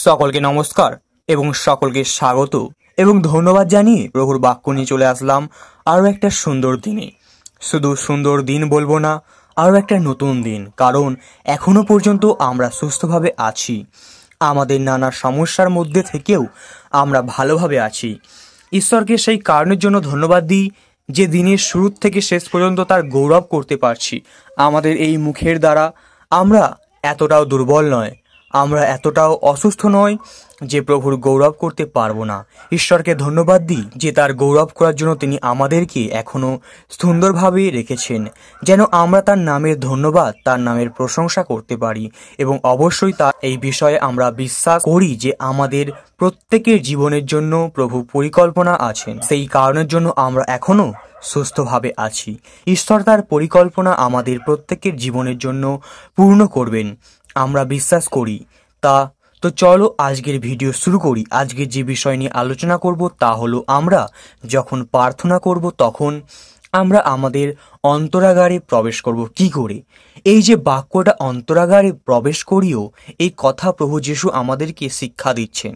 সকলকে নমস্কার এবং সকলকে স্বাগত এবং ধন্যবাদ জানিয়ে প্রভুর বাক্য নিয়ে চলে আসলাম আরও একটা সুন্দর দিনে। শুধু সুন্দর দিন বলবো না, আরও একটা নতুন দিন, কারণ এখনো পর্যন্ত আমরা সুস্থভাবে আছি। আমাদের নানা সমস্যার মধ্যে থেকেও আমরা ভালোভাবে আছি। ঈশ্বরকে সেই কারণের জন্য ধন্যবাদ দিই যে দিনের শুরু থেকে শেষ পর্যন্ত তার গৌরব করতে পারছি। আমাদের এই মুখের দ্বারা আমরা এতটাও দুর্বল নয়, আমরা এতটাও অসুস্থ নয় যে প্রভুর গৌরব করতে পারবো না। ঈশ্বরকে ধন্যবাদ দিই যে তার গৌরব করার জন্য তিনি আমাদেরকে এখনো সুন্দরভাবে রেখেছেন, যেন আমরা তার নামের ধন্যবাদ, তার নামের প্রশংসা করতে পারি। এবং অবশ্যই তার এই বিষয়ে আমরা বিশ্বাস করি যে আমাদের প্রত্যেকের জীবনের জন্য প্রভু পরিকল্পনা আছেন। সেই কারণের জন্য আমরা এখনো সুস্থভাবে আছি। ঈশ্বর তার পরিকল্পনা আমাদের প্রত্যেকের জীবনের জন্য পূর্ণ করবেন, আমরা বিশ্বাস করি। তো চলো আজকের ভিডিও শুরু করি। আজকে যে বিষয় নিয়ে আলোচনা করব তা হলো, আমরা যখন প্রার্থনা করব তখন আমরা আমাদের অন্তরাগারে প্রবেশ করব কি করে। এই যে বাক্যটা অন্তরাগারে প্রবেশ করিও, এই কথা প্রভু যীশু আমাদেরকে শিক্ষা দিচ্ছেন।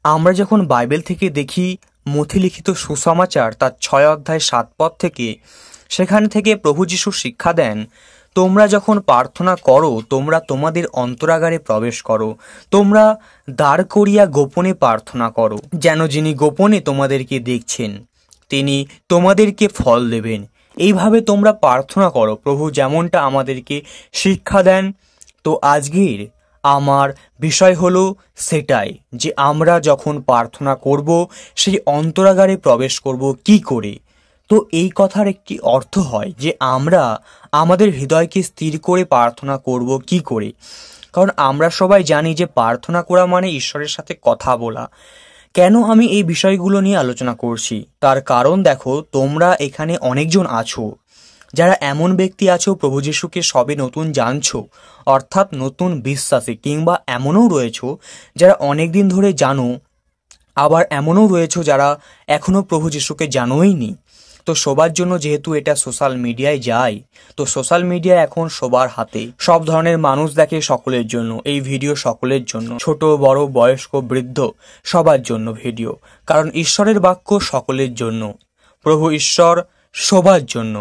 আমরা যখন বাইবেল থেকে দেখি মথি লিখিত সুসমাচার তার 6 অধ্যায় 7 পদ থেকে, সেখান থেকে প্রভু যীশু শিক্ষা দেন, তোমরা যখন প্রার্থনা করো তোমরা তোমাদের অন্তরাগারে প্রবেশ করো, তোমরা দাঁড় করিয়া গোপনে প্রার্থনা করো, যেন যিনি গোপনে তোমাদেরকে দেখছেন তিনি তোমাদেরকে ফল দেবেন। এইভাবে তোমরা প্রার্থনা করো, প্রভু যেমনটা আমাদেরকে শিক্ষা দেন। তো আজকের আমার বিষয় হলো সেটাই, যে আমরা যখন প্রার্থনা করব সেই অন্তরাগারে প্রবেশ করব কি করে। তো এই কথার একটি অর্থ হয় যে আমরা আমাদের হৃদয়কে স্থির করে প্রার্থনা করব কি করে। কারণ আমরা সবাই জানি যে প্রার্থনা করা মানে ঈশ্বরের সাথে কথা বলা। কেন আমি এই বিষয়গুলো নিয়ে আলোচনা করছি তার কারণ দেখো, তোমরা এখানে অনেকজন আছো যারা এমন ব্যক্তি আছো প্রভু যীশুকে সবে নতুন জানছো, অর্থাৎ নতুন বিশ্বাসী, কিংবা এমনও রয়েছো যারা অনেক দিন ধরে জানো, আবার এমনও রয়েছো যারা এখনো প্রভু যীশুকে জানোই নি। তো সবার জন্য যেহেতু এটা সোশ্যাল মিডিয়ায় যায়, তো সোশ্যাল মিডিয়া এখন সবার হাতে, সব ধরনের মানুষ দেখে, সকলের জন্য এই ভিডিও, সকলের জন্য, ছোট বড় বয়স্ক বৃদ্ধ সবার জন্য ভিডিও। কারণ ঈশ্বরের বাক্য সকলের জন্য, প্রভু ঈশ্বর সবার জন্য,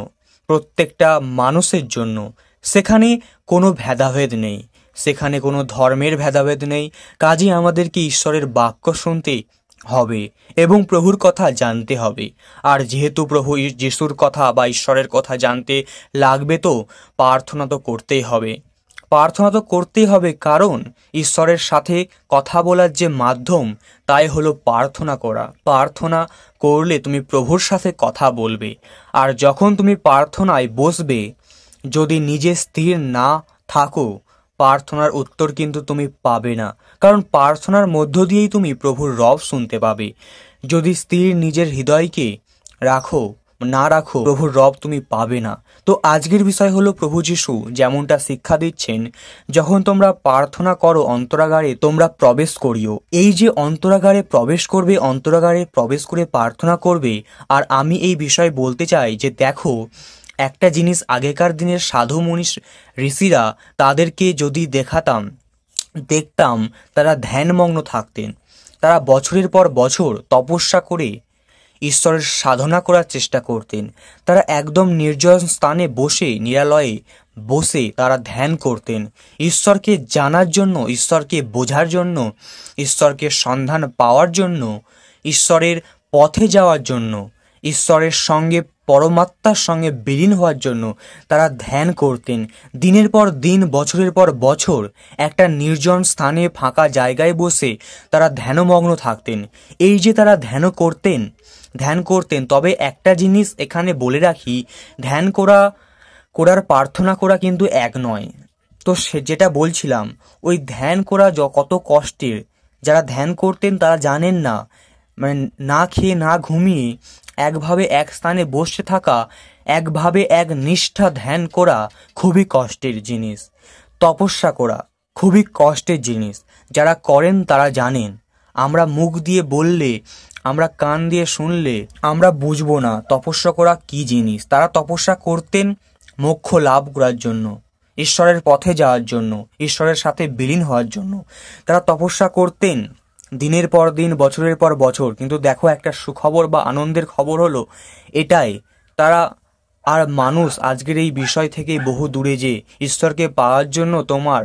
প্রত্যেকটা মানুষের জন্য। সেখানে কোনো ভেদাভেদ নেই, সেখানে কোনো ধর্মের ভেদাভেদ নেই। কাজেই আমাদেরকে ঈশ্বরের বাক্য শুনতে হবে এবং প্রভুর কথা জানতে হবে। আর যেহেতু প্রভু যিশুর কথা বা ঈশ্বরের কথা জানতে লাগবে, তো প্রার্থনা তো করতেই হবে। প্রার্থনা তো করতেই হবে, কারণ ঈশ্বরের সাথে কথা বলার যে মাধ্যম তাই হলো প্রার্থনা করা। প্রার্থনা করলে তুমি প্রভুর সাথে কথা বলবে। আর যখন তুমি প্রার্থনায় বসবে, যদি নিজে স্থির না থাকো, প্রার্থনার উত্তর কিন্তু তুমি পাবে না। কারণ প্রার্থনার মধ্য দিয়েই তুমি প্রভুর রব শুনতে পাবে। যদি স্থির নিজের হৃদয়কে না রাখো, প্রভুর রব তুমি পাবে না। তো আজকের বিষয় হলো, প্রভু যীশু যেমনটা শিক্ষা দিচ্ছেন, যখন তোমরা প্রার্থনা করো অন্তরাগারে তোমরা প্রবেশ করিও। এই যে অন্তরাগারে প্রবেশ করবে, অন্তরাগারে প্রবেশ করে প্রার্থনা করবে। আর আমি এই বিষয়ে বলতে চাই যে দেখো, একটা জিনিস আগেকার দিনের সাধু মনীষ ঋষিরা, তাদেরকে যদি দেখতাম তারা ধ্যানমগ্ন থাকতেন। তারা বছরের পর বছর তপস্যা করে ঈশ্বরের সাধনা করার চেষ্টা করতেন। তারা একদম নির্জন স্থানে বসে, নিরালয়ে বসে তারা ধ্যান করতেন, ঈশ্বরকে জানার জন্য, ঈশ্বরকে বোঝার জন্য, ঈশ্বরকে সন্ধান পাওয়ার জন্য, ঈশ্বরের পথে যাওয়ার জন্য, ঈশ্বরের সঙ্গে, পরমাত্মার সঙ্গে বিলীন হওয়ার জন্য তারা ধ্যান করতেন। দিনের পর দিন, বছরের পর বছর একটা নির্জন স্থানে, ফাঁকা জায়গায় বসে তারা ধ্যানমগ্ন থাকতেন। এই যে তারা ধ্যান করতেন, তবে একটা জিনিস এখানে বলে রাখি, ধ্যান করার প্রার্থনা করা কিন্তু এক নয়। তো যেটা বলছিলাম, ওই ধ্যান করা কত কষ্টের। যারা ধ্যান করতেন তারা জানেন না, মানে না খেয়ে না ঘুমিয়ে একভাবে এক স্থানে বসে থাকা, একভাবে এক নিষ্ঠা ধ্যান করা খুবই কষ্টের জিনিস। তপস্যা করা খুবই কষ্টের জিনিস। যারা করেন তারা জানেন। আমরা মুখ দিয়ে বললে, আমরা কান দিয়ে শুনলে আমরা বুঝবো না তপস্যা করা কি জিনিস। তারা তপস্যা করতেন মোক্ষ লাভ করার জন্য ঈশ্বরের পথে যাওয়ার জন্য, ঈশ্বরের সাথে বিলীন হওয়ার জন্য। তারা তপস্যা করতেন দিনের পর দিন, বছরের পর বছর। কিন্তু দেখো, একটা সুখবর বা আনন্দের খবর হলো এটাই, তারা আর মানুষ আজকের এই বিষয় থেকে বহু দূরে, যে ঈশ্বরকে পাওয়ার জন্য তোমার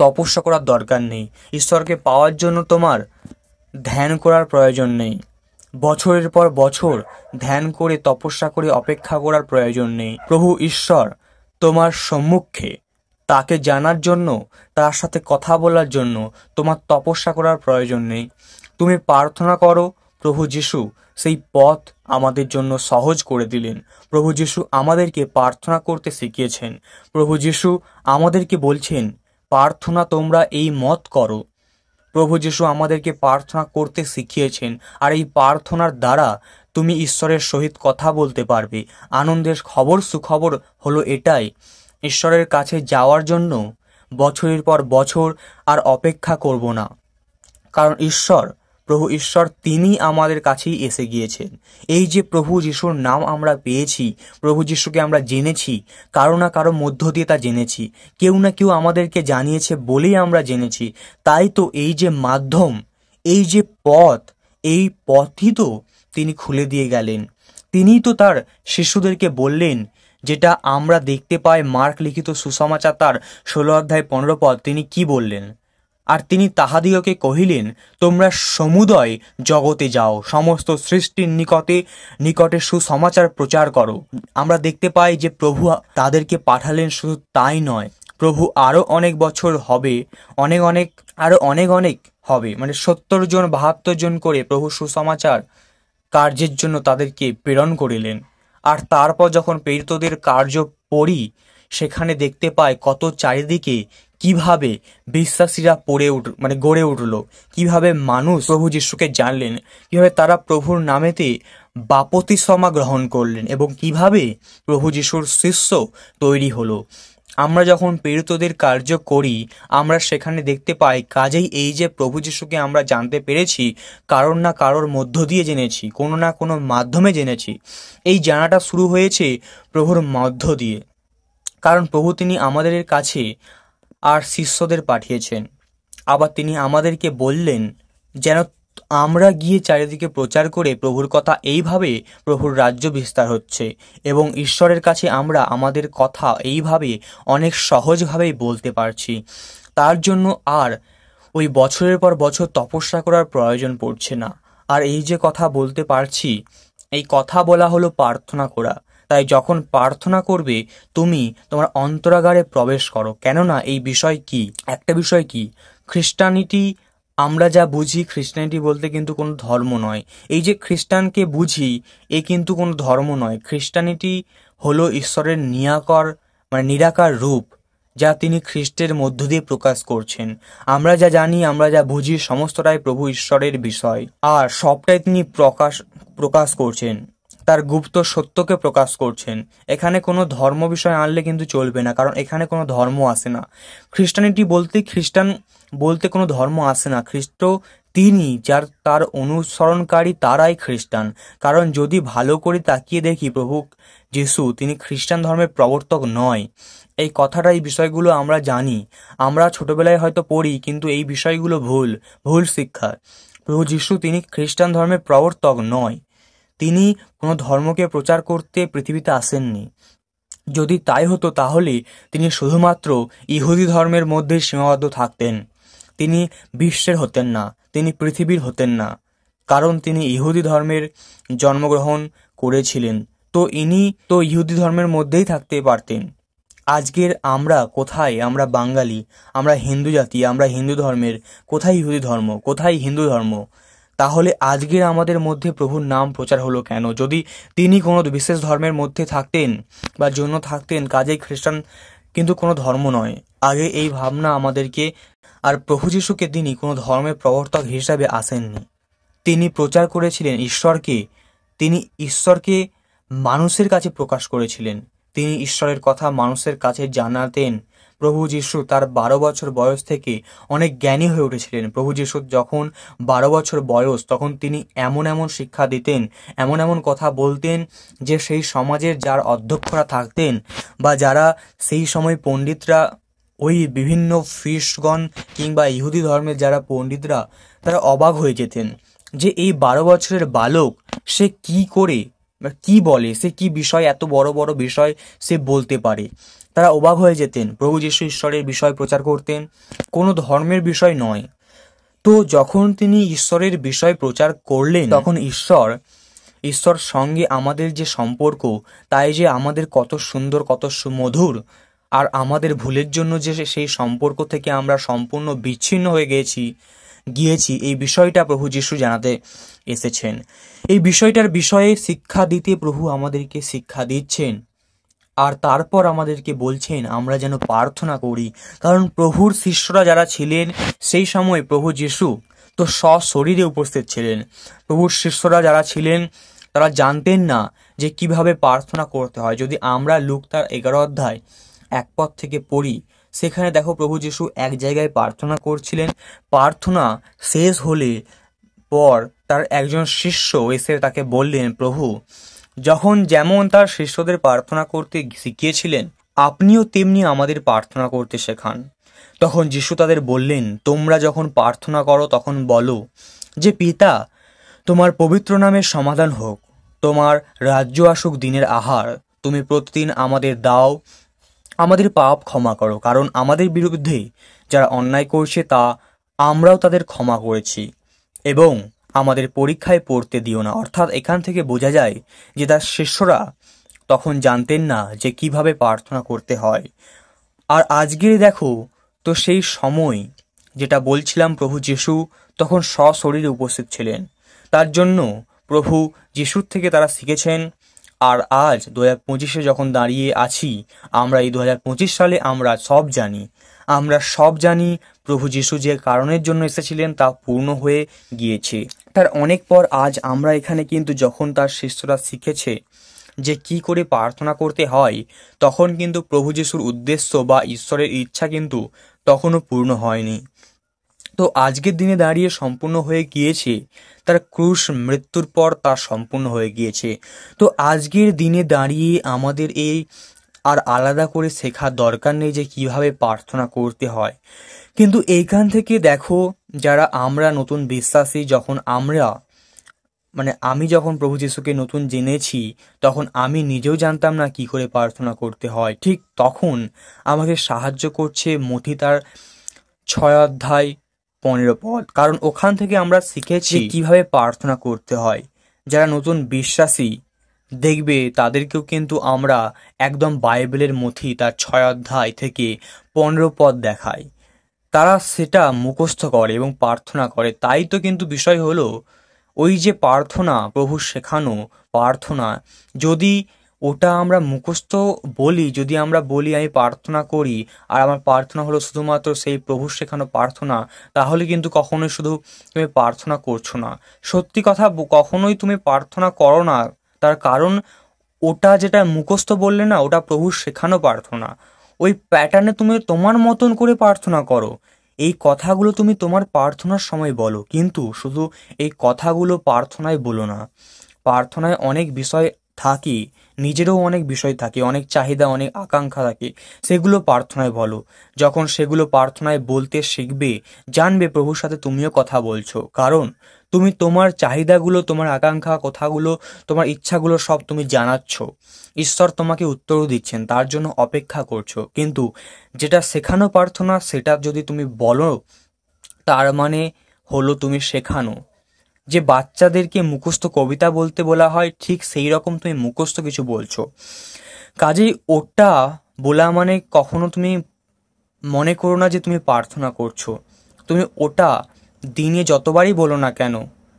তপস্যা করার দরকার নেই, ঈশ্বরকে পাওয়ার জন্য তোমার ধ্যান করার প্রয়োজন নেই, বছরের পর বছর ধ্যান করে তপস্যা করে অপেক্ষা করার প্রয়োজন নেই। প্রভু ঈশ্বর তোমার সম্মুখে, তাকে জানার জন্য, তার সাথে কথা বলার জন্য তোমার তপস্যা করার প্রয়োজন নেই। তুমি প্রার্থনা করো, প্রভু যিশু সেই পথ আমাদের জন্য সহজ করে দিলেন। প্রভু যিশু আমাদেরকে প্রার্থনা করতে শিখিয়েছেন। প্রভু যিশু আমাদেরকে বলছেন, প্রার্থনা তোমরা এই মত করো। প্রভু যিশু আমাদেরকে প্রার্থনা করতে শিখিয়েছেন, আর এই প্রার্থনার দ্বারা তুমি ঈশ্বরের সহিত কথা বলতে পারবে। আনন্দের খবর, সুখবর হলো এটাই, ঈশ্বরের কাছে যাওয়ার জন্য বছরের পর বছর আর অপেক্ষা করব না, কারণ ঈশ্বর, প্রভু ঈশ্বর, তিনি আমাদের কাছেই এসে গিয়েছেন। এই যে প্রভু যিশুর নাম আমরা পেয়েছি, প্রভু যিশুকে আমরা জেনেছি, কারো না কারো মধ্য দিয়ে তা জেনেছি, কেউ না কেউ আমাদেরকে জানিয়েছে বলেই আমরা জেনেছি। তাই তো এই যে মাধ্যম, এই যে পথ, এই পথই তো তিনি খুলে দিয়ে গেলেন। তিনিই তো তার শিশুদেরকে বললেন, যেটা আমরা দেখতে পাই মার্ক লিখিত সুসমাচার তার 16 অধ্যায় 15 পদ। তিনি কি বললেন? আর তিনি তাহাদিগকে কহিলেন, তোমরা সমুদয় জগতে যাও, সমস্ত সৃষ্টির নিকটে সুসমাচার প্রচার করো। আমরা দেখতে পাই যে প্রভু তাদেরকে পাঠালেন। শুধু তাই নয়, প্রভু আরো অনেক বছর হবে, আরো অনেক হবে, মানে 70 জন 72 জন করে প্রভু সুসমাচার কার্যের জন্য তাদেরকে প্রেরণ করিলেন। আর তারপর যখন প্রেরিতদের কার্য পড়ি, সেখানে দেখতে পাই কত চারিদিকে কিভাবে বিশ্বাসীরা গড়ে উঠল, কিভাবে মানুষ প্রভু যিশুকে জানলেন, কিভাবে তারা প্রভুর নামেতে বাপতিস্মা গ্রহণ করলেন, এবং কিভাবে প্রভু যিশুর শিষ্য তৈরি হলো। আমরা যখন প্রেরিতদের কার্য করি, আমরা সেখানে দেখতে পাই কাজেই এই যে প্রভু যিশুকে আমরা জানতে পেরেছি, কারোর না কারোর মধ্য দিয়ে জেনেছি, কোনো না কোনো মাধ্যমে জেনেছি। এই জানাটা শুরু হয়েছে প্রভুর মধ্য দিয়ে, কারণ প্রভু তিনি আমাদের কাছে আর শিষ্যদের পাঠিয়েছেন। আবার তিনি আমাদেরকে বললেন যেন আমরা গিয়ে চারিদিকে প্রচার করে প্রভুর কথা, এইভাবে প্রভুর রাজ্য বিস্তার হচ্ছে, এবং ঈশ্বরের কাছে আমরা আমাদের কথা এইভাবে অনেক সহজভাবেই বলতে পারছি। তার জন্য আর ওই বছরের পর বছর তপস্যা করার প্রয়োজন পড়ছে না। আর এই যে কথা বলতে পারছি, এই কথা বলা হলো প্রার্থনা করা। তাই যখন প্রার্থনা করবে, তুমি তোমার অন্তরাগারে প্রবেশ করো। কেননা এই বিষয় কি, একটা বিষয় কি, খ্রিস্টানিটি আমরা যা বুঝি, খ্রিস্টানিটি বলতে কিন্তু কোনো ধর্ম নয়। এই যে খ্রিস্টানকে বুঝি, এ কিন্তু কোনো ধর্ম নয়। খ্রিস্টানিটি হলো ঈশ্বরের নিরাকার রূপ, যা তিনি খ্রিস্টের মধ্য দিয়ে প্রকাশ করছেন। আমরা যা জানি, আমরা যা বুঝি, সমস্তটাই প্রভু ঈশ্বরের বিষয়, আর সবটাই তিনি প্রকাশ করছেন, তার গুপ্ত সত্যকে প্রকাশ করছেন। এখানে কোনো ধর্ম বিষয় আনলে কিন্তু চলবে না, কারণ এখানে কোনো ধর্ম আসে না। খ্রিস্টান বলতে কোনো ধর্ম আসে না। খ্রিস্ট তিনি, তার অনুসরণকারী তারাই খ্রিস্টান। কারণ যদি ভালো করে তাকিয়ে দেখি, প্রভু যিশু তিনি খ্রিস্টান ধর্মের প্রবর্তক নয়। এই কথাটা, এই বিষয়গুলো আমরা জানি, আমরা ছোটবেলায় হয়তো পড়ি, কিন্তু এই বিষয়গুলো ভুল শিক্ষা। প্রভু যিশু তিনি খ্রিস্টান ধর্মের প্রবর্তক নয়। তিনি কোনো ধর্মকে প্রচার করতে পৃথিবীতে আসেননি। যদি তাই হতো, তাহলে তিনি শুধুমাত্র ইহুদি ধর্মের মধ্যে সীমাবদ্ধ থাকতেন। তিনি বিশ্বের হতেন না, তিনি পৃথিবীর হতেন না, কারণ তিনি ইহুদি ধর্মের জন্মগ্রহণ করেছিলেন। তো ইনি তো ইহুদি ধর্মের মধ্যেই থাকতে পারতেন। আজকের আমরা কোথায়? আমরা বাঙালি, আমরা হিন্দু জাতি, আমরা হিন্দু ধর্মের। কোথায় ইহুদি ধর্ম, কোথায় হিন্দু ধর্ম? তাহলে আজকের আমাদের মধ্যে প্রভুর নাম প্রচার হলো কেন? যদি তিনি কোনো বিশেষ ধর্মের মধ্যে থাকতেন বা জন্য থাকতেন, কাজেই খ্রিস্টান কিন্তু কোনো ধর্ম নয়। আগে এই ভাবনা আমাদেরকে। আর প্রভু যিশুকে তিনি কোনো ধর্মের প্রবর্তক হিসাবে আসেননি। তিনি প্রচার করেছিলেন ঈশ্বরকে। তিনি ঈশ্বরকে মানুষের কাছে প্রকাশ করেছিলেন। তিনি ঈশ্বরের কথা মানুষের কাছে জানাতেন। প্রভু যিশু তার 12 বছর বয়স থেকে অনেক জ্ঞানী হয়ে উঠেছিলেন। প্রভু যিশুর যখন 12 বছর বয়স, তখন তিনি এমন এমন শিক্ষা দিতেন, এমন এমন কথা বলতেন যে সেই সমাজের যার অধ্যক্ষরা থাকতেন বা যারা সেই সময় পণ্ডিতরা, ওই বিভিন্ন ফিশগণ কিংবা ইহুদি ধর্মের যারা পণ্ডিতরা, তারা অবাক হয়ে যেতেন যে এই 12 বছরের বালক সে কি করে বা কি বলে, সে কি বিষয়, এত বড় বড় বিষয় সে বলতে পারে। তারা অবাক হয়ে যেতেন। প্রভু যীশু ঈশ্বরের বিষয় প্রচার করতেন, কোনো ধর্মের বিষয় নয়। তো যখন তিনি ঈশ্বরের বিষয় প্রচার করলেন, তখন ঈশ্বর সঙ্গে আমাদের যে সম্পর্ক, তাই যে আমাদের কত সুন্দর, কত সুমধুর, আর আমাদের ভুলের জন্য যে সেই সম্পর্ক থেকে আমরা সম্পূর্ণ বিচ্ছিন্ন হয়ে গিয়েছি এই বিষয়টা প্রভু যীশু জানাতে এসেছেন। এই বিষয়টার বিষয়ে শিক্ষা দিতে প্রভু আমাদেরকে শিক্ষা দিচ্ছেন, আর তারপর আমাদেরকে বলছেন আমরা যেন প্রার্থনা করি। কারণ প্রভুর শিষ্যরা যারা ছিলেন সেই সময় প্রভু যীশু তো সশরীরে উপস্থিত ছিলেন। প্রভুর শিষ্যরা যারা ছিলেন তারা জানতেন না যে কিভাবে প্রার্থনা করতে হয়। যদি আমরা লুক তার 11 অধ্যায় 1 পদ থেকে পড়ি, সেখানে দেখো প্রভু যীশু এক জায়গায় প্রার্থনা করছিলেন। প্রার্থনা শেষ হলে পর তার একজন শিষ্য এসে তাকে বললেন, প্রভু যখন যেমন তার শিষ্যদের প্রার্থনা করতে শিখিয়েছিলেন, আপনিও তেমনি আমাদের প্রার্থনা করতে শেখান। তখন যিশু তাদের বললেন, তোমরা যখন প্রার্থনা করো তখন বলো যে পিতা, তোমার পবিত্র নামের সমাধান হোক, তোমার রাজ্য আসুক, দিনের আহার তুমি প্রতিদিন আমাদের দাও, আমাদের পাপ ক্ষমা করো, কারণ আমাদের বিরুদ্ধে যারা অন্যায় করছে তা আমরাও তাদের ক্ষমা করেছি, এবং আমাদের পরীক্ষায় পড়তে দিও না। অর্থাৎ এখান থেকে বোঝা যায় যে তার শিষ্যরা তখন জানতেন না যে কিভাবে প্রার্থনা করতে হয়। আর আজকে দেখো তো সেই সময় যেটা বলছিলাম, প্রভু যিশু তখন সশরীরে উপস্থিত ছিলেন। তার জন্য প্রভু যিশুর থেকে তারা শিখেছেন। আর আজ 2025-এ যখন দাঁড়িয়ে আছি, আমরা এই 2025 সালে আমরা সব জানি প্রভু যিশু যে কারণের জন্য এসেছিলেন তা পূর্ণ হয়ে গিয়েছে। তার অনেক পর আজ আমরা এখানে কিন্তু যখন তার শিষ্যরা শিখেছে যে কি করে প্রার্থনা করতে হয়, তখন কিন্তু প্রভু যিশুর উদ্দেশ্য বা ঈশ্বরের ইচ্ছা কিন্তু তখনও পূর্ণ হয়নি। তো আজকের দিনে দাঁড়িয়ে সম্পূর্ণ হয়ে গিয়েছে, তার ক্রুশ মৃত্যুর পর তা সম্পূর্ণ হয়ে গিয়েছে। তো আজকের দিনে দাঁড়িয়ে আমাদের এই আর আলাদা করে শেখার দরকার নেই যে কিভাবে প্রার্থনা করতে হয়। কিন্তু এইখান থেকে দেখো, যারা আমরা নতুন বিশ্বাসী, যখন আমি যখন প্রভু যিশুকে নতুন জেনেছি, তখন আমি নিজেও জানতাম না কি করে প্রার্থনা করতে হয়। ঠিক তখন আমাকে সাহায্য করছে মথি তার 6 অধ্যায় 15 পদ, কারণ ওখান থেকে আমরা শিখেছি কিভাবে প্রার্থনা করতে হয়। যারা নতুন বিশ্বাসী দেখবে তাদেরকেও কিন্তু আমরা একদম বাইবেলের মথি তার 6 অধ্যায় থেকে 15 পদ দেখাই, তারা সেটা মুখস্থ করে এবং প্রার্থনা করে। তাই তো কিন্তু বিষয় হলো ওই যে প্রার্থনা, প্রভু শেখানো প্রার্থনা, যদি ওটা আমরা মুখস্থ বলি, যদি আমরা বলি আমি প্রার্থনা করি আর আমার প্রার্থনা হলো শুধুমাত্র সেই প্রভু শেখানো প্রার্থনা, তাহলে কিন্তু কখনোই শুধু তুমি প্রার্থনা করছো না। সত্যি কথা, কখনোই তুমি প্রার্থনা করো না। তার কারণ ওটা যেটা মুখস্থ বললে না, ওটা প্রভু শেখানো প্রার্থনা। ওই প্যাটার্নে তুমি তোমার মতন করে প্রার্থনা করো। এই কথাগুলো তুমি তোমার প্রার্থনার সময় বলো, কিন্তু শুধু এই কথাগুলো প্রার্থনায় বলো না। প্রার্থনায় অনেক বিষয় থাকে, নিজেরও অনেক বিষয় থাকে, অনেক চাহিদা, অনেক আকাঙ্ক্ষা থাকে, সেগুলো প্রার্থনায় বলো। যখন সেগুলো প্রার্থনায় বলতে শিখবে, জানবে প্রভুর সাথে তুমিও কথা বলছো, কারণ তুমি তোমার চাহিদাগুলো, তোমার আকাঙ্ক্ষা, কথাগুলো, তোমার ইচ্ছাগুলো সব তুমি জানাচ্ছ। ঈশ্বর তোমাকে উত্তরও দিচ্ছেন, তার জন্য অপেক্ষা করছো। কিন্তু যেটা শেখানো প্রার্থনা, সেটা যদি তুমি বলো, তার মানে হলো তুমি শেখানো। যে বাচ্চাদেরকে মুখস্থ কবিতা বলতে বলা হয়, ঠিক সেই রকম তুমি মুখস্থ কিছু বলছো। কাজেই ওটা বলা মানে কখনো তুমি মনে করো না যে তুমি প্রার্থনা করছো। তুমি ওটা দিনে যতবারই বলো না কেন,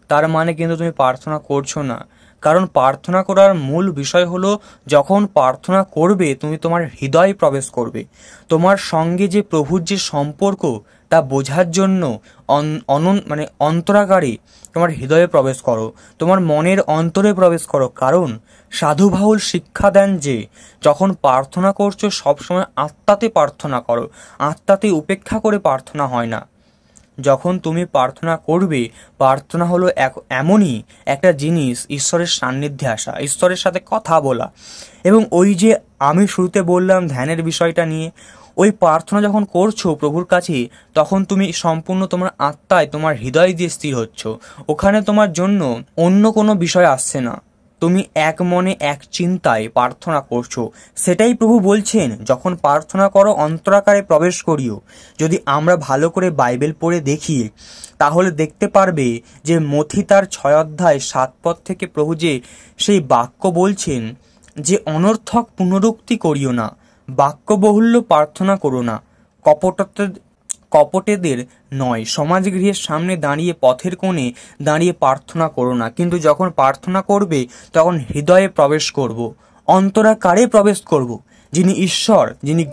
তার মানে কিন্তু তুমি প্রার্থনা করছো না। কারণ প্রার্থনা করার মূল বিষয় হলো যখন প্রার্থনা করবে তুমি তোমার হৃদয়ে প্রবেশ করবে, তোমার সঙ্গে যে প্রভুর যে সম্পর্ক তা বোঝার জন্য অন্তরাগারে তোমার হৃদয়ে প্রবেশ করো, তোমার মনের অন্তরে প্রবেশ করো। কারণ সাধু বাউল শিক্ষা দেন যে যখন প্রার্থনা করছো সবসময় আত্মাতে প্রার্থনা করো, আত্মাতে উপেক্ষা করে প্রার্থনা হয় না। যখন তুমি প্রার্থনা করবে, প্রার্থনা হলো এমনই একটা জিনিস ঈশ্বরের সান্নিধ্যে আসা, ঈশ্বরের সাথে কথা বলা। এবং ওই যে আমি শুরুতে বললাম ধ্যানের বিষয়টা নিয়ে, ওই প্রার্থনা যখন করছো প্রভুর কাছে, তখন তুমি সম্পূর্ণ তোমার আত্মায় তোমার হৃদয় দিয়ে স্থির হচ্ছ, ওখানে তোমার জন্য অন্য কোনো বিষয় আসছে না, তুমি এক মনে এক চিন্তায় প্রার্থনা করছো। সেটাই প্রভু বলছেন, যখন প্রার্থনা করো অন্তরাকারে প্রবেশ করিও। যদি আমরা ভালো করে বাইবেল পড়ে দেখি তাহলে দেখতে পারবে যে মথি তার 6 অধ্যায় 7 পদ থেকে প্রভু যে সেই বাক্য বলছেন যে অনর্থক পুনরুক্তি করিও না, বাক্যবহুল্য প্রার্থনা করো না, কপটেদের নয়, সমাজগৃহের সামনে দাঁড়িয়ে পথের কোণে দাঁড়িয়ে প্রার্থনা করো না, কিন্তু যখন প্রার্থনা করবে তখন হৃদয়ে প্রবেশ করব, অন্তরাকারে প্রবেশ করব। যিনি ঈশ্বর, যিনি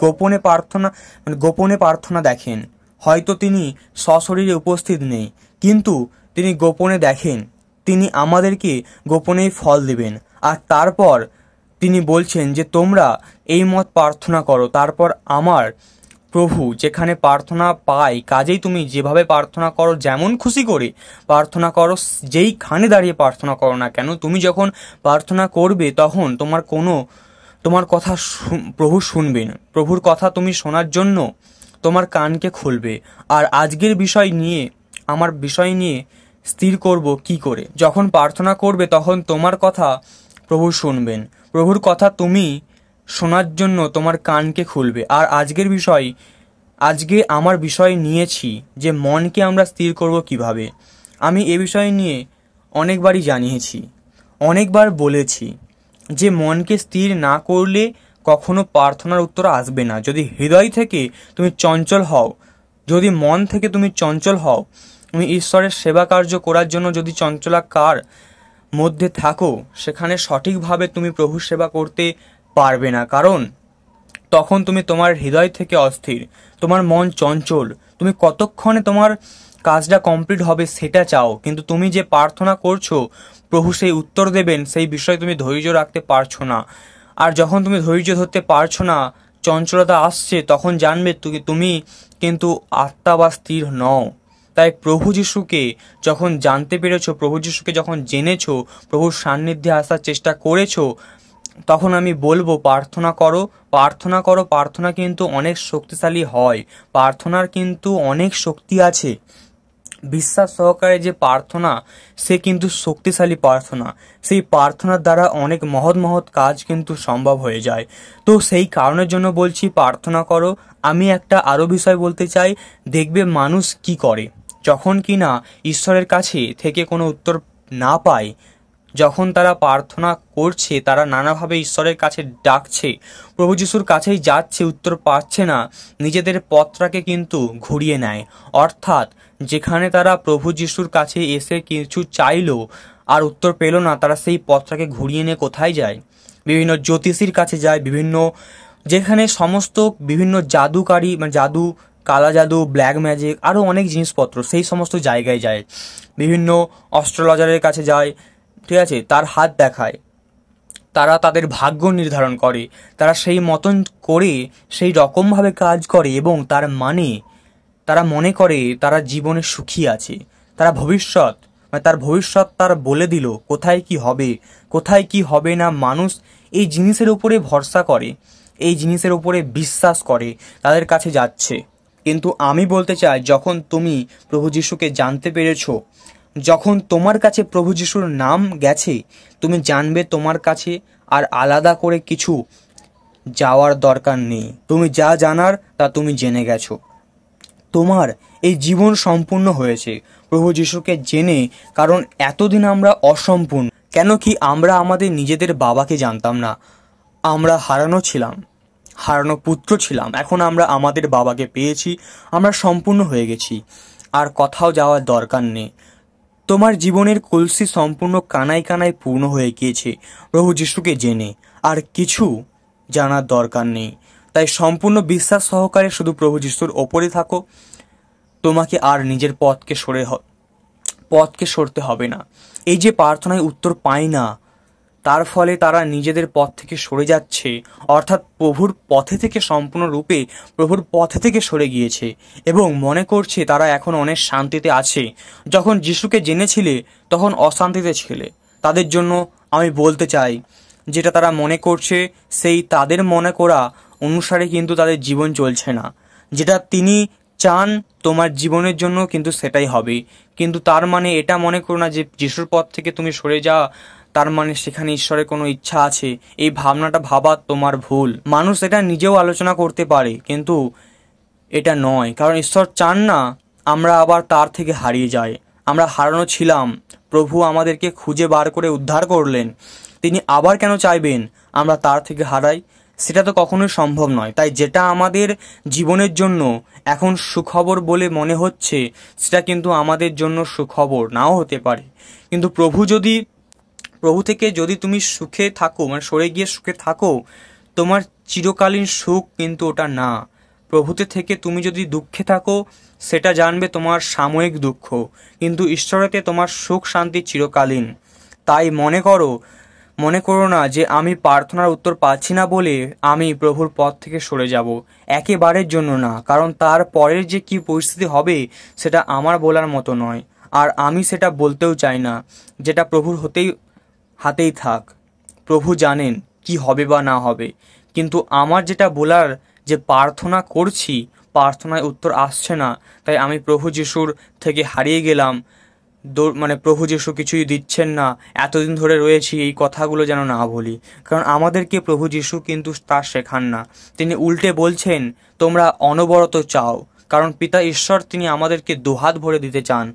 গোপনে প্রার্থনা দেখেন, হয়তো তিনি সশরীরে উপস্থিত নেই কিন্তু তিনি গোপনে দেখেন, তিনি আমাদেরকে গোপনেই ফল দেবেন। আর তারপর তিনি বলছেন যে তোমরা এই মত প্রার্থনা করো। তারপর আমার প্রভু যেখানে প্রার্থনা পায়, কাজেই তুমি যেভাবে প্রার্থনা করো, যেমন খুশি করে প্রার্থনা করো, যেইখানে দাঁড়িয়ে প্রার্থনা করো না কেন, তুমি যখন প্রার্থনা করবে তখন তোমার কথা প্রভু শুনবেন। প্রভুর কথা তুমি শোনার জন্য তোমার কানকে খুলবে। আর আজকের আমার বিষয় নিয়ে স্থির করব কি করে। যখন প্রার্থনা করবে তখন তোমার কথা প্রভু শুনবেন, প্রভুর কথা তুমি শোনার জন্য তোমার কানকে খুলবে। আর আজকে আমার বিষয় নিয়েছি যে মনকে আমরা স্থির করব কিভাবে। আমি এ বিষয় নিয়ে অনেকবারই জানিয়েছি, অনেকবার বলেছি যে মনকে স্থির না করলে কখনো প্রার্থনার উত্তর আসবে না। যদি হৃদয় থেকে তুমি চঞ্চল হও, যদি মন থেকে তুমি চঞ্চল হও, তুমি ঈশ্বরের সেবা কার্য করার জন্য যদি চঞ্চলাকার মধ্যে থাকো, সেখানে সঠিকভাবে তুমি প্রভুর সেবা করতে পারবে না। কারণ তখন তুমি তোমার হৃদয় থেকে অস্থির, তোমার মন চঞ্চল, তুমি কতক্ষণে তোমার কাজটা কমপ্লিট হবে সেটা চাও, কিন্তু তুমি যে প্রার্থনা করছো প্রভু সেই উত্তর দেবেন সেই বিষয়ে তুমি ধৈর্য রাখতে পারছো না। আর যখন তুমি ধৈর্য ধরতে পারছো না, চঞ্চলতা আসছে, তখন জানবে তুমি কিন্তু আত্মা বা স্থির নও। তাই প্রভু যিশুকে যখন জানতে পেরেছো, প্রভু যিশুকে যখন জেনেছো, প্রভুর সান্নিধ্যে আসার চেষ্টা করেছো, তখন আমি বলবো প্রার্থনা করো, প্রার্থনা করো। প্রার্থনা কিন্তু অনেক শক্তিশালী হয়, প্রার্থনার কিন্তু অনেক শক্তি আছে। বিশ্বাস সহকারে যে প্রার্থনা, সে কিন্তু শক্তিশালী প্রার্থনা। সেই প্রার্থনার দ্বারা অনেক মহৎ মহৎ কাজ কিন্তু সম্ভব হয়ে যায়। তো সেই কারণের জন্য বলছি প্রার্থনা করো। আমি একটা আরও বিষয় বলতে চাই, দেখবে মানুষ কি করে যখন কিনা ঈশ্বরের কাছে থেকে কোনো উত্তর না পায়, যখন তারা প্রার্থনা করছে, তারা নানাভাবে ঈশ্বরের কাছে ডাকছে, প্রভু যিশুর কাছেই যাচ্ছে, উত্তর পাচ্ছে না, নিজেদের পথটাকে কিন্তু ঘুরিয়ে নেয়। অর্থাৎ যেখানে তারা প্রভু যিশুর কাছে এসে কিছু চাইলো আর উত্তর পেল না, তারা সেই পথটাকে ঘুরিয়ে নিয়ে কোথায় যায়? বিভিন্ন জ্যোতিষীর কাছে যায়, যেখানে সমস্ত বিভিন্ন জাদুকারী, জাদু, কালা জাদু, ব্ল্যাক ম্যাজিক, আরও অনেক জিনিসপত্র, সেই সমস্ত জায়গায় যায়। বিভিন্ন অস্ট্রোলজারের কাছে যায়, ঠিক আছে, তার হাত দেখায়, তারা তাদের ভাগ্য নির্ধারণ করে, তারা সেই মতন করে সেই রকমভাবে কাজ করে এবং তারা মনে করে তারা জীবনে সুখী আছে। তার ভবিষ্যৎ তার বলে দিল কোথায় কি হবে, কোথায় কি হবে না। মানুষ এই জিনিসের উপরে ভরসা করে, এই জিনিসের উপরে বিশ্বাস করে, তাদের কাছে যাচ্ছে। কিন্তু আমি বলতে চাই, যখন তুমি প্রভু যিশুকে জানতে পেরেছো, যখন তোমার কাছে প্রভু যিশুর নাম গেছে, তুমি জানবে তোমার কাছে আর আলাদা করে কিছু যাওয়ার দরকার নেই। তুমি যা জানার তা তুমি জেনে গেছো। তোমার এই জীবন সম্পূর্ণ হয়েছে প্রভু যিশুকে জেনে। কারণ এতদিন আমরা অসম্পূর্ণ, কেন কি আমরা আমাদের নিজেদের বাবাকে জানতাম না। আমরা হারানো পুত্র ছিলাম। এখন আমরা আমাদের বাবাকে পেয়েছি, আমরা সম্পূর্ণ হয়ে গেছি, আর কোথাও যাওয়ার দরকার নেই। তোমার জীবনের কলসি সম্পূর্ণ কানায় কানায় পূর্ণ হয়ে গিয়েছে প্রভু যিশুকে জেনে, আর কিছু জানার দরকার নেই। তাই সম্পূর্ণ বিশ্বাস সহকারে শুধু প্রভু যিশুর ওপরে থাকো। তোমাকে আর নিজের পথকে সরতে হবে না। এই যে প্রার্থনায় উত্তর পায় না, তার ফলে তারা নিজেদের পথ থেকে সরে যাচ্ছে, অর্থাৎ প্রভুর পথে থেকে সম্পূর্ণরূপে প্রভুর পথে থেকে সরে গিয়েছে এবং মনে করছে তারা এখন অনেক শান্তিতে আছে। যখন যিশুকে জেনেছিলে তখন অশান্তিতে ছিলে। তাদের জন্য আমি বলতে চাই, যেটা তারা মনে করছে সেই তাদের মনে করা অনুসারে কিন্তু তাদের জীবন চলছে না। যেটা তিনি চান তোমার জীবনের জন্য কিন্তু সেটাই হবে। কিন্তু তার মানে এটা মনে করো না যে যিশুর পথ থেকে তুমি সরে যাওয়া তার মানে সেখানে ঈশ্বরের কোনো ইচ্ছা আছে। এই ভাবনাটা ভাবা তোমার ভুল। মানুষ এটা নিজেও আলোচনা করতে পারে, কিন্তু এটা নয়, কারণ ঈশ্বর চান না আমরা আবার তার থেকে হারিয়ে যাই। আমরা হারানো ছিলাম, প্রভু আমাদেরকে খুঁজে বার করে উদ্ধার করলেন, তিনি আবার কেন চাইবেন আমরা তার থেকে হারাই? সেটা তো কখনোই সম্ভব নয়। তাই যেটা আমাদের জীবনের জন্য এখন সুখবর বলে মনে হচ্ছে, সেটা কিন্তু আমাদের জন্য সুখবর নাও হতে পারে। কিন্তু প্রভু থেকে যদি তুমি সুখে থাকো, মানে সরে গিয়ে সুখে থাকো, তোমার চিরকালীন সুখ কিন্তু ওটা না। প্রভুতে থেকে তুমি যদি দুঃখে থাকো, সেটা জানবে তোমার সাময়িক দুঃখ, কিন্তু ঈশ্বরেতে তোমার সুখ শান্তি চিরকালীন। তাই মনে করো না যে আমি প্রার্থনার উত্তর পাচ্ছি না বলে আমি প্রভুর পথ থেকে সরে যাব। একেবারের জন্য না, কারণ তার পরের যে কি পরিস্থিতি হবে সেটা আমার বলার মতো নয়, আর আমি সেটা বলতেও চাই না। যেটা প্রভুর হাতেই থাক, প্রভু জানেন কি হবে বা না হবে। কিন্তু আমার যেটা বলার, যে প্রার্থনা করছি, প্রার্থনায় উত্তর আসছে না, তাই আমি প্রভু যিশুর থেকে হারিয়ে গেলাম, মানে প্রভু যিশু কিছুই দিচ্ছেন না, এতদিন ধরে রয়েছি, এই কথাগুলো যেন না বলি। কারণ আমাদেরকে প্রভু যিশু কিন্তু তা শেখান না। তিনি উল্টে বলছেন তোমরা অনবরত চাও, কারণ পিতা ঈশ্বর তিনি আমাদেরকে দুহাত ভরে দিতে চান।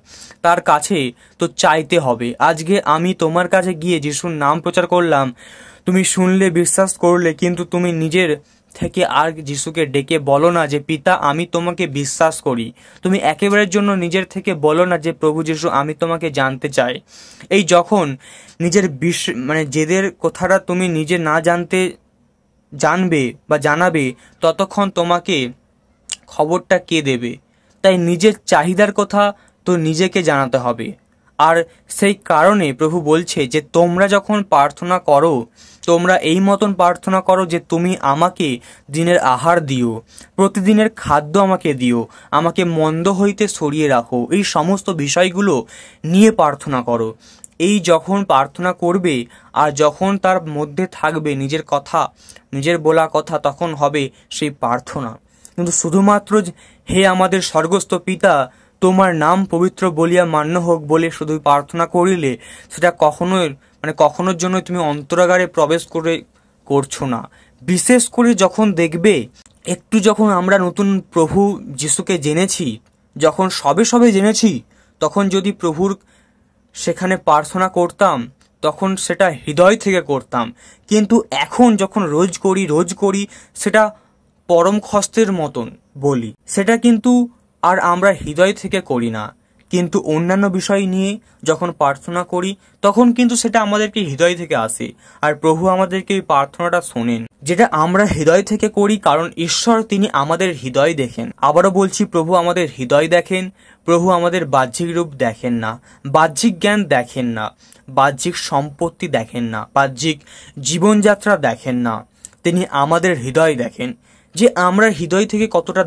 তার কাছে তো চাইতে হবে। আজকে আমি তোমার কাছে গিয়ে যিশুর নাম প্রচার করলাম, তুমি শুনলে, বিশ্বাস করলে, কিন্তু তুমি নিজের থেকে আর যিশুকে ডেকে বলো না যে পিতা আমি তোমাকে বিশ্বাস করি। তুমি একেবারের জন্য নিজের থেকে বলো না যে প্রভু যিশু আমি তোমাকে জানতে চাই। এই যখন নিজের জেদের কথাটা তুমি নিজে না জানবে বা জানাবে, ততক্ষণ তোমাকে খবরটা কে দেবে? তাই নিজের চাহিদার কথা তো নিজেকে জানাতে হবে। আর সেই কারণে প্রভু বলছে যে তোমরা যখন প্রার্থনা করো, তোমরা এই মতন প্রার্থনা করো যে তুমি আমাকে দিনের আহার দিও, প্রতিদিনের খাদ্য আমাকে দিও, আমাকে মন্দ হইতে সরিয়ে রাখো। এই সমস্ত বিষয়গুলো নিয়ে প্রার্থনা করো। এই যখন প্রার্থনা করবে আর যখন তার মধ্যে থাকবে নিজের কথা, নিজের বলা কথা, তখন হবে সেই প্রার্থনা। কিন্তু শুধুমাত্র হে আমাদের স্বর্গস্থ পিতা তোমার নাম পবিত্র বলিয়া মান্য হোক বলে শুধু প্রার্থনা করিলে সেটা কখনোর জন্য তুমি অন্তরাগারে প্রবেশ করছো না। বিশেষ করে যখন দেখবে যখন আমরা নতুন প্রভু যিশুকে জেনেছি, যখন সবে জেনেছি, তখন যদি প্রভুর সেখানে প্রার্থনা করতাম তখন সেটা হৃদয় থেকে করতাম। কিন্তু এখন যখন রোজ করি সেটা পরম কষ্টের মতন বলি, সেটা কিন্তু আর আমরা হৃদয় থেকে করি না। কিন্তু অন্যান্য বিষয় নিয়ে যখন প্রার্থনা করি তখন কিন্তু সেটা আমাদেরকে হৃদয় থেকে আসে, আর প্রভু আমাদেরকে এই প্রার্থনাটা শোনেন, যেটা আমরা হৃদয় থেকে করি। কারণ ঈশ্বর তিনি আমাদের হৃদয় দেখেন। আবারও বলছি, প্রভু আমাদের হৃদয় দেখেন। প্রভু আমাদের বাহ্যিক রূপ দেখেন না, বাহ্যিক জ্ঞান দেখেন না, বাহ্যিক সম্পত্তি দেখেন না, বাহ্যিক জীবনযাত্রা দেখেন না। তিনি আমাদের হৃদয় দেখেন, যে আমরা হৃদয় থেকে কতটা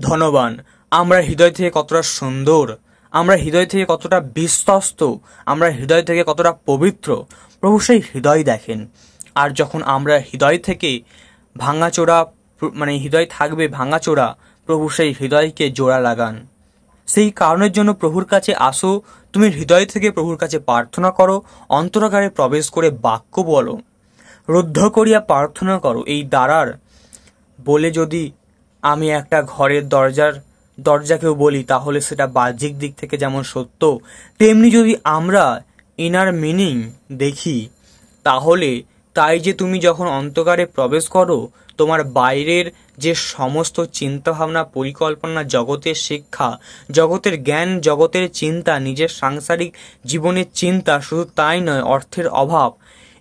ধনবান, আমরা হৃদয় থেকে কতটা সুন্দর, আমরা হৃদয় থেকে কতটা বিশ্বস্ত, আমরা হৃদয় থেকে কতটা পবিত্র। প্রভু সেই হৃদয় দেখেন। আর যখন আমরা হৃদয় থেকে হৃদয় থাকবে ভাঙাচোরা, প্রভু সেই হৃদয়কে জোড়া লাগান। সেই কারণের জন্য প্রভুর কাছে আসো, তুমি হৃদয় থেকে প্রভুর কাছে প্রার্থনা করো, অন্তরাগারে প্রবেশ করে বাক্য বলো, রুদ্ধ করিয়া প্রার্থনা করো। এই দ্বারার বলে যদি আমি একটা ঘরের দরজাকেও বলি, তাহলে সেটা বাহ্যিক দিক থেকে যেমন সত্য, তেমনি যদি আমরা ইনার মিনিং দেখি, তাহলে তাই যে তুমি যখন অন্তকারে প্রবেশ করো, তোমার বাইরের যে সমস্ত চিন্তাভাবনা, পরিকল্পনা, জগতের শিক্ষা, জগতের জ্ঞান, জগতের চিন্তা, নিজের সাংসারিক জীবনের চিন্তা, শুধু তাই নয়, অর্থের অভাব,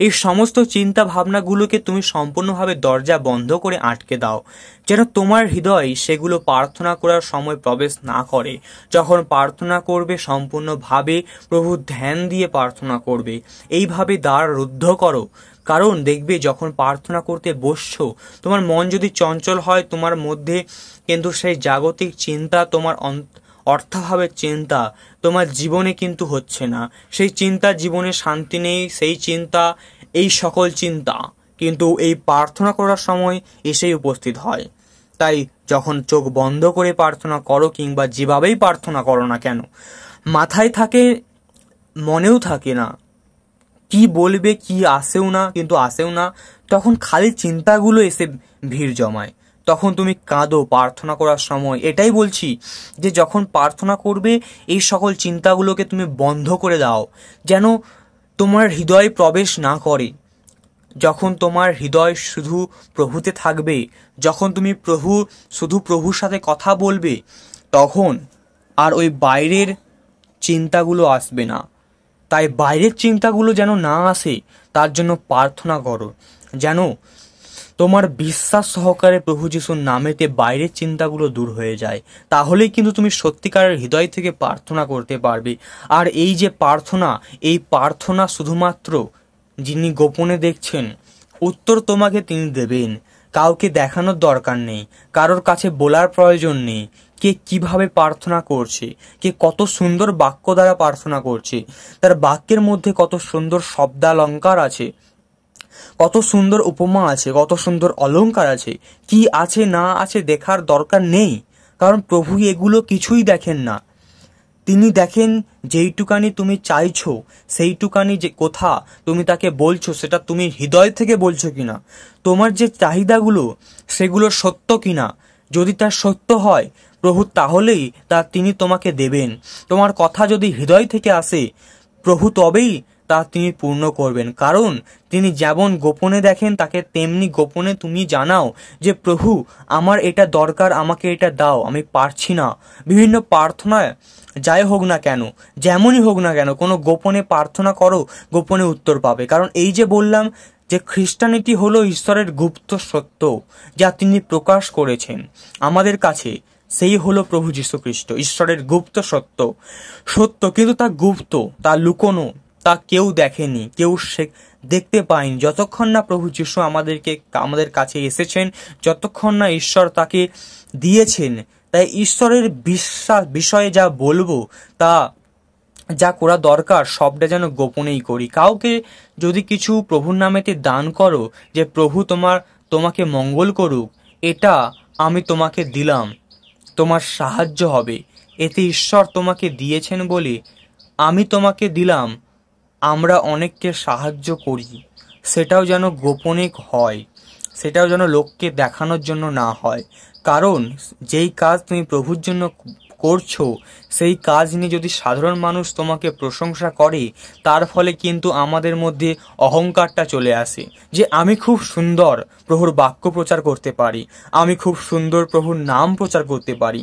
এই সমস্ত চিন্তা ভাবনাগুলোকে তুমি সম্পূর্ণভাবে দরজা বন্ধ করে আটকে দাও, যেন তোমার হৃদয় সেগুলো প্রার্থনা করার সময় প্রবেশ না করে। যখন প্রার্থনা করবে সম্পূর্ণভাবে প্রভুর ধ্যান দিয়ে প্রার্থনা করবে, এইভাবে দ্বার রুদ্ধ করো। কারণ দেখবে যখন প্রার্থনা করতে বসছো, তোমার মন যদি চঞ্চল হয়, তোমার মধ্যে কিন্তু সেই জাগতিক চিন্তা, তোমার অর্থাভাবের চিন্তা তোমার জীবনে কিন্তু হচ্ছে না। সেই চিন্তা জীবনে শান্তি নেই, সেই চিন্তা, এই সকল চিন্তা কিন্তু এই প্রার্থনা করার সময় এসেই উপস্থিত হয়। তাই যখন চোখ বন্ধ করে প্রার্থনা করো, কিংবা যেভাবেই প্রার্থনা করো না কেন, মাথায় থাকে, মনেও থাকে না, কি বলবে, কি আসেও না, তখন খালি চিন্তাগুলো এসে ভিড় জমায়। তখন তুমি কাঁদো প্রার্থনা করার সময়। এটাই বলছি যে যখন প্রার্থনা করবে, এই সকল চিন্তাগুলোকে তুমি বন্ধ করে দাও, যেন তোমার হৃদয়ে প্রবেশ না করে। যখন তোমার হৃদয় শুধু প্রভুতে থাকবে, যখন তুমি শুধু প্রভুর সাথে কথা বলবে, তখন আর ওই বাইরের চিন্তাগুলো আসবে না। তাই বাইরের চিন্তাগুলো যেন না আসে, তার জন্য প্রার্থনা করো, যেন তোমার বিশ্বাস সহকারে প্রভু যিশুর নামেতে বাইরের চিন্তাগুলো দূর হয়ে যায়। তাহলেই কিন্তু তুমি সত্যিকারের হৃদয় থেকে প্রার্থনা করতে পারবে। আর এই যে প্রার্থনা, এই প্রার্থনা শুধুমাত্র যিনি গোপনে দেখছেন, উত্তর তোমাকে তিনি দেবেন। কাউকে দেখানোর দরকার নেই, কারোর কাছে বলার প্রয়োজন নেই কে কিভাবে প্রার্থনা করছে, কে কত সুন্দর বাক্য দ্বারা প্রার্থনা করছে, তার বাক্যের মধ্যে কত সুন্দর শব্দালঙ্কার আছে, কত সুন্দর উপমা আছে, কত সুন্দর অলঙ্কার আছে, কি আছে না আছে দেখার দরকার নেই। কারণ প্রভু এগুলো কিছুই দেখেন না। তিনি দেখেন যেইটুকানি তুমি চাইছো, সেইটুকানি যে কথা তুমি তাকে বলছো, সেটা তুমি হৃদয় থেকে বলছো কিনা, তোমার যে চাহিদাগুলো সেগুলো সত্য কিনা। যদি তা সত্য হয় প্রভু, তাহলেই তিনি তোমাকে দেবেন। তোমার কথা যদি হৃদয় থেকে আসে, প্রভু তবেই তা তিনি পূর্ণ করবেন। কারণ তিনি যেমন গোপনে দেখেন, তাকে তেমনি গোপনে তুমি জানাও যে প্রভু, আমার এটা দরকার, আমাকে এটা দাও, আমি পারছি না। বিভিন্ন প্রার্থনায় যাই হোক না কেন, যেমনই হোক না কেন, কোনো গোপনে প্রার্থনা করো, গোপনে উত্তর পাবে। কারণ এই যে বললাম যে খ্রিস্টানিটি হলো ঈশ্বরের গুপ্ত সত্য, যা তিনি প্রকাশ করেছেন আমাদের কাছে, সেই হলো প্রভু যীশু খ্রিস্ট, ঈশ্বরের গুপ্ত সত্য। কিন্তু তা গুপ্ত, তা লুকোনো, তা কেউ দেখেনি, কেউ দেখতে পায়নি, যতক্ষণ না প্রভু যীশু আমাদের কাছে এসেছেন, যতক্ষণ না ঈশ্বর তাকে দিয়েছেন। তাই ঈশ্বরের বিষয়ে যা বলবো, তা যা করা দরকার, সবটা যেন গোপনেই করি। কাউকে যদি কিছু প্রভুর নামেতে দান করো, যে প্রভু তোমাকে মঙ্গল করুক, এটা আমি তোমাকে দিলাম, তোমার সাহায্য হবে, এতে ঈশ্বর তোমাকে দিয়েছেন বলে আমি তোমাকে দিলাম। আমরা অনেককে সাহায্য করি, সেটাও যেন গোপনে হয়, সেটাও যেন লোককে দেখানোর জন্য না হয়। কারণ যেই কাজ তুমি প্রভুর জন্য করছো, সেই কাজ নিয়ে যদি সাধারণ মানুষ তোমাকে প্রশংসা করে, তার ফলে কিন্তু আমাদের মধ্যে অহংকারটা চলে আসে, যে আমি খুব সুন্দর প্রভুর বাক্য প্রচার করতে পারি, আমি খুব সুন্দর প্রভুর নাম প্রচার করতে পারি।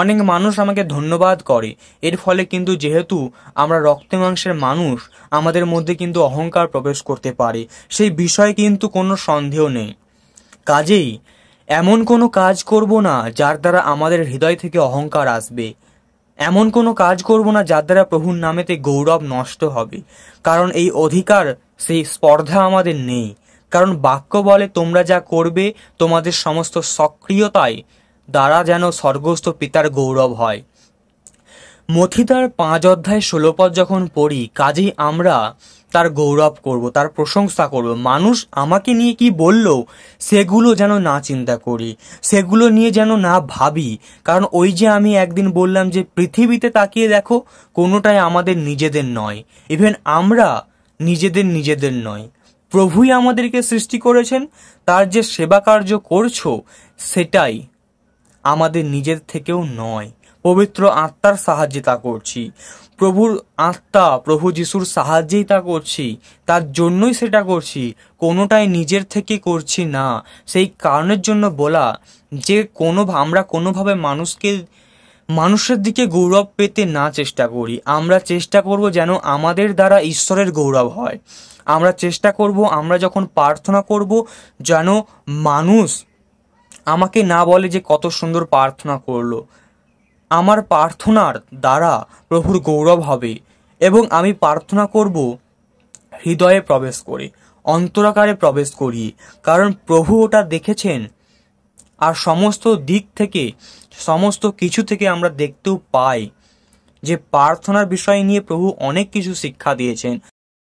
অনেক মানুষ আমাকে ধন্যবাদ করে। এর ফলে কিন্তু যেহেতু আমরা রক্তে মাংসের মানুষ, আমাদের মধ্যে কিন্তু অহংকার প্রবেশ করতে পারে, সেই বিষয়ে কিন্তু কোনো সন্দেহ নেই। কাজেই এমন কোনো কাজ করব না যার দ্বারা আমাদের হৃদয় থেকে অহংকার আসবে, এমন কোনো কাজ করব না যার দ্বারা প্রভুর নামেতে গৌরব নষ্ট হবে। কারণ এই অধিকার, সেই স্পর্ধা আমাদের নেই। কারণ বাক্য বলে, তোমরা যা করবে তোমাদের সমস্ত সক্রিয়তায় দ্বারা যেন স্বর্গস্থ পিতার গৌরব হয়। মথিতার 5:16 যখন পড়ি, কাজেই আমরা তার গৌরব করব, তার প্রশংসা করব। মানুষ আমাকে নিয়ে কি বলল, সেগুলো যেন না চিন্তা করি, সেগুলো নিয়ে যেন না ভাবি। কারণ ওই যে আমি একদিন বললাম যে পৃথিবীতে তাকিয়ে দেখো, কোনোটাই আমাদের নিজেদের নয়। ইভেন আমরা নিজেদের নয়, প্রভুই আমাদেরকে সৃষ্টি করেছেন। তার যে সেবা কার্য করছো, সেটাই আমাদের নিজের থেকেও নয়, পবিত্র আত্মার সাহায্যে তা করছি, প্রভুর আত্মা প্রভু যিশুর সাহায্যেই তা করছি, তার জন্যই সেটা করছি, কোনোটাই নিজের থেকে করছি না। সেই কারণের জন্য বলা যে আমরা কোনোভাবে মানুষের দিকে গৌরব পেতে না চেষ্টা করি। আমরা চেষ্টা করব যেন আমাদের দ্বারা ঈশ্বরের গৌরব হয়। আমরা চেষ্টা করব আমরা যখন প্রার্থনা করব যেন মানুষ আমাকে না বলে যে কত সুন্দর প্রার্থনা করলো। আমার প্রার্থনার দ্বারা প্রভুর গৌরব হবে এবং আমি প্রার্থনা করব হৃদয়ে প্রবেশ করে, অন্তরাকারে প্রবেশ করি, কারণ প্রভু ওটা দেখেছেন। আর সমস্ত দিক থেকে, সমস্ত কিছু থেকে আমরা দেখতেও পাই যে প্রার্থনার বিষয় নিয়ে প্রভু অনেক কিছু শিক্ষা দিয়েছেন।